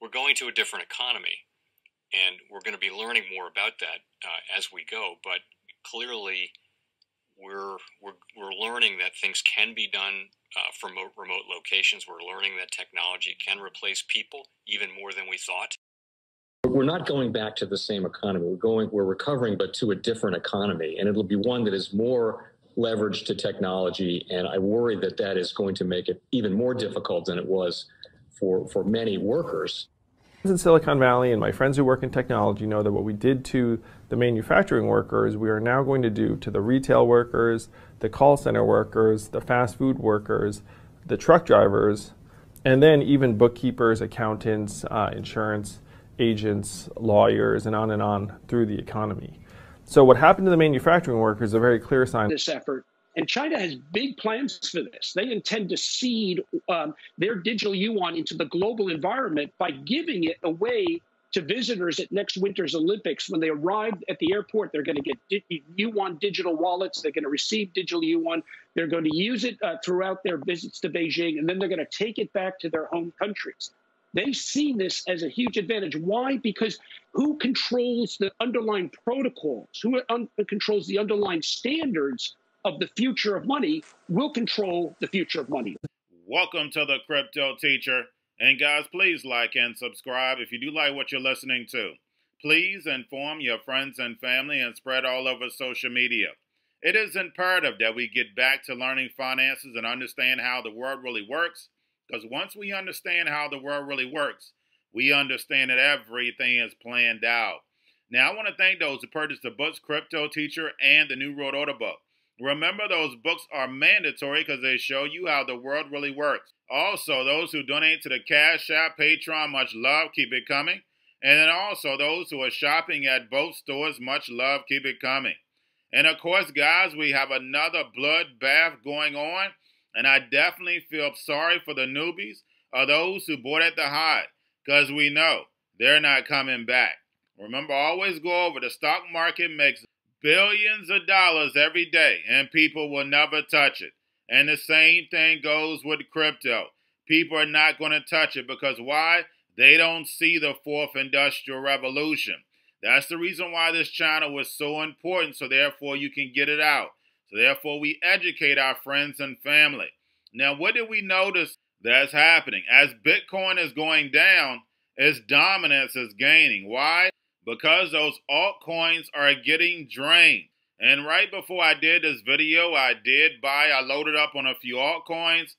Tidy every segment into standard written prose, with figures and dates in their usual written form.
we're going to a different economy, and we're going to be learning more about that as we go. But clearly, we're learning that things can be done from remote locations. We're learning that technology can replace people even more than we thought. We're not going back to the same economy. We're recovering, but to a different economy, and it'll be one that is more leveraged to technology. And I worry that that is going to make it even more difficult than it was for many workers. In Silicon Valley, and my friends who work in technology know that what we did to the manufacturing workers, we are now going to do to the retail workers, the call center workers, the fast food workers, the truck drivers, and then even bookkeepers, accountants, insurance agents, lawyers, and on through the economy. So what happened to the manufacturing workers is a very clear sign. This effort. And China has big plans for this. They intend to seed their digital yuan into the global environment by giving it away to visitors at next winter's Olympics. When they arrive at the airport, they're going to get yuan digital wallets. They're going to receive digital yuan. They're going to use it throughout their visits to Beijing, and then they're going to take it back to their home countries. They see this as a huge advantage. Why? Because who controls the underlying protocols, who controls the underlying standards of the future of money will control the future of money. Welcome to the Crypto Teacher. And guys, please like and subscribe if you do like what you're listening to. Please inform your friends and family and spread all over social media. It is imperative that we get back to learning finances and understand how the world really works. Because once we understand how the world really works, we understand that everything is planned out. Now, I want to thank those who purchased the books Crypto Teacher and the New World Order book. Remember, those books are mandatory because they show you how the world really works. Also, those who donate to the Cash App, Patreon, much love, keep it coming. And then also those who are shopping at both stores, much love, keep it coming. And of course, guys, we have another bloodbath going on. And I definitely feel sorry for the newbies or those who bought at the high, because we know they're not coming back. Remember, always go over. The stock market makes billions of dollars every day, and people will never touch it. And the same thing goes with crypto. People are not going to touch it because why? They don't see the fourth industrial revolution. That's the reason why this channel was so important, so therefore you can get it out. So therefore, we educate our friends and family. Now, what did we notice that's happening? As Bitcoin is going down, its dominance is gaining. Why? Because those altcoins are getting drained. And right before I did this video, I loaded up on a few altcoins,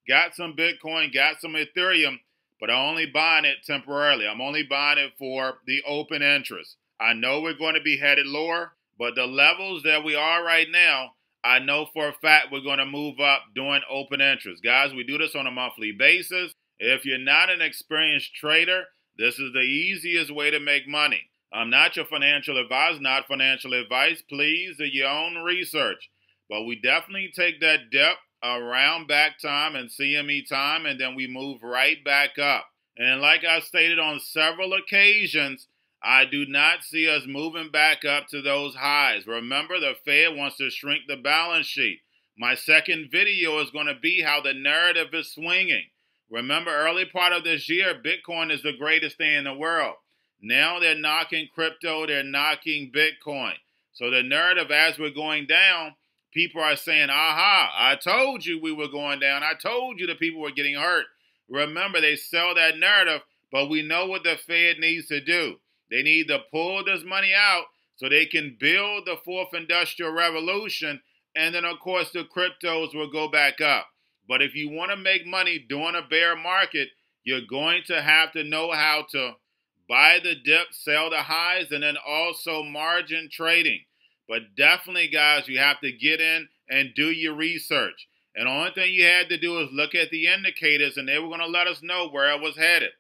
got some Bitcoin, got some Ethereum, but I'm only buying it temporarily. I'm only buying it for the open interest. I know we're going to be headed lower, but the levels that we are right now, I know for a fact we're going to move up doing open interest. Guys, we do this on a monthly basis. If you're not an experienced trader, this is the easiest way to make money. I'm not your financial advisor, not financial advice. Please do your own research. But we definitely take that dip around back time and CME time, and then we move right back up. And like I stated on several occasions, I do not see us moving back up to those highs. Remember, the Fed wants to shrink the balance sheet. My second video is going to be how the narrative is swinging. Remember, early part of this year, Bitcoin is the greatest thing in the world. Now they're knocking crypto, they're knocking Bitcoin. So the narrative as we're going down, people are saying, aha, I told you we were going down. I told you the people were getting hurt. Remember, they sell that narrative, but we know what the Fed needs to do. They need to pull this money out so they can build the fourth industrial revolution. And then, of course, the cryptos will go back up. But if you want to make money during a bear market, you're going to have to know how to buy the dip, sell the highs, and then also margin trading. But definitely, guys, you have to get in and do your research. And the only thing you had to do is look at the indicators, and they were going to let us know where it was headed.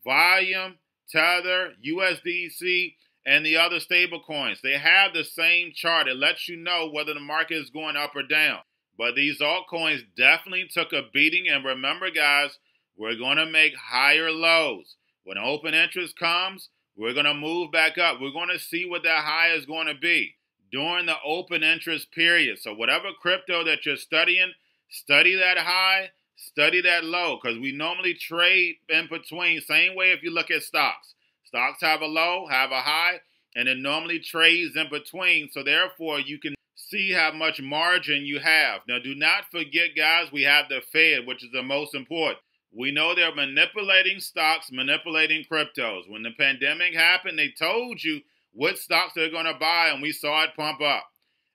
Volume, Tether, USDC, and the other stable coins. They have the same chart. It lets you know whether the market is going up or down. But these altcoins definitely took a beating. And remember, guys, we're going to make higher lows. When open interest comes, we're going to move back up. We're going to see what that high is going to be during the open interest period. So whatever crypto that you're studying, study that high, Study that low because we normally trade in between. Same way if you look at stocks. Stocks have a low, have a high, and it normally trades in between. So therefore, you can see how much margin you have. Now, do not forget, guys, we have the Fed, which is the most important. We know they're manipulating stocks, manipulating cryptos. When the pandemic happened, they told you what stocks they're going to buy, and we saw it pump up.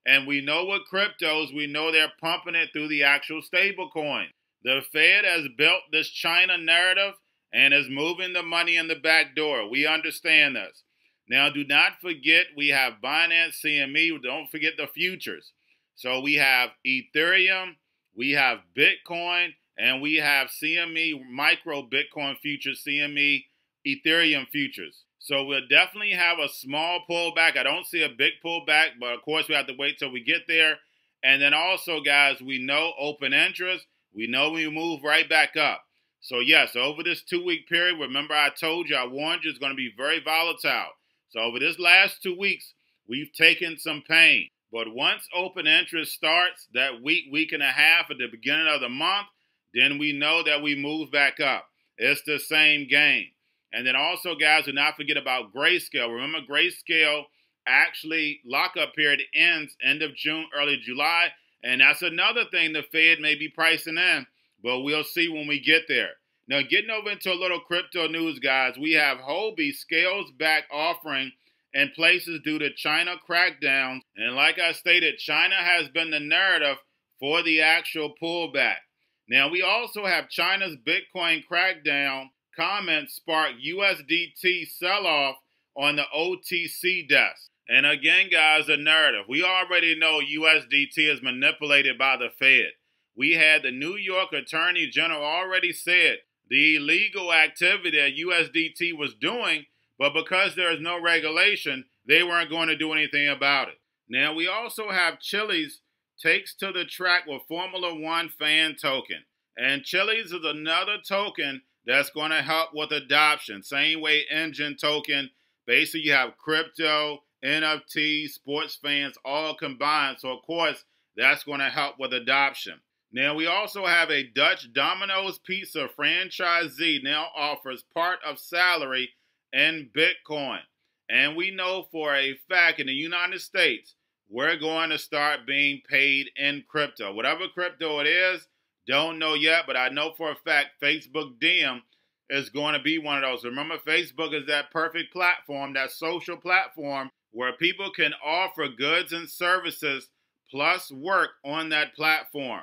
And we know with cryptos, we know they're pumping it through the actual stable coin. The Fed has built this China narrative and is moving the money in the back door. We understand this. Now, do not forget we have Binance, CME. Don't forget the futures. So we have Ethereum, we have Bitcoin, and we have CME micro Bitcoin futures, CME Ethereum futures. So we'll definitely have a small pullback. I don't see a big pullback, but of course we have to wait till we get there. And then also, guys, we know open interest. We know we move right back up. So yes, over this 2-week period, remember I told you, I warned you, it's going to be very volatile. So over this last 2 weeks, we've taken some pain. But once open interest starts, that week and a half at the beginning of the month, then we know that we move back up. It's the same game. And then also, guys, do not forget about Grayscale. Remember, Grayscale actually lockup period ends end of June, early July. And that's another thing the Fed may be pricing in, but we'll see when we get there. Now, getting over into a little crypto news, guys, we have Huobi scales back offering in places due to China crackdowns. And like I stated, China has been the narrative for the actual pullback. Now, we also have China's Bitcoin crackdown comments spark USDT sell-off on the OTC desk. And again, guys, the narrative. We already know USDT is manipulated by the Fed. We had the New York Attorney General already said the illegal activity that USDT was doing, but because there is no regulation, they weren't going to do anything about it. Now, we also have Chiliz takes to the track with Formula One fan token. And Chiliz is another token that's going to help with adoption. Same way Engine token. Basically, you have crypto, NFT, sports fans all combined. So, of course, that's going to help with adoption. Now, we also have a Dutch Domino's Pizza franchisee now offers part of salary in Bitcoin. And we know for a fact in the United States, we're going to start being paid in crypto. Whatever crypto it is, don't know yet, but I know for a fact Facebook DM is going to be one of those. Remember, Facebook is that perfect platform, that social platform where people can offer goods and services plus work on that platform.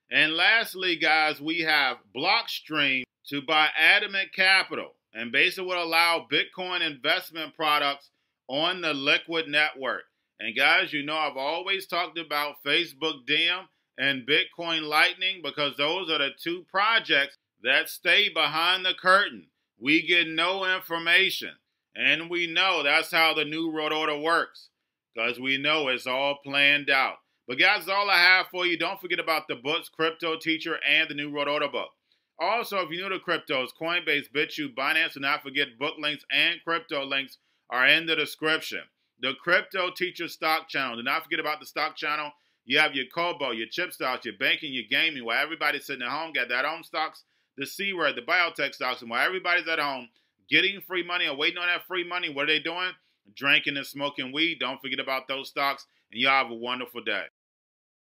And lastly, guys, we have Blockstream to buy Adamant Capital and basically will allow Bitcoin investment products on the Liquid network. And guys, you know I've always talked about Facebook DM and Bitcoin Lightning because those are the two projects that stay behind the curtain. We get no information. And we know that's how the New World Order works because we know it's all planned out. But guys, that's all I have for you. Don't forget about the books, Cryptoteacher and the New World Order book. Also, if you're new to cryptos, Coinbase, Bitrue, Binance, do not forget book links and crypto links are in the description. The Cryptoteacher stock channel. Do not forget about the stock channel. You have your Kobo, your chip stocks, your banking, your gaming, while everybody's sitting at home, got their own stocks, the C-word, the biotech stocks, and while everybody's at home getting free money or waiting on that free money, what are they doing? Drinking and smoking weed. Don't forget about those stocks, and y'all have a wonderful day.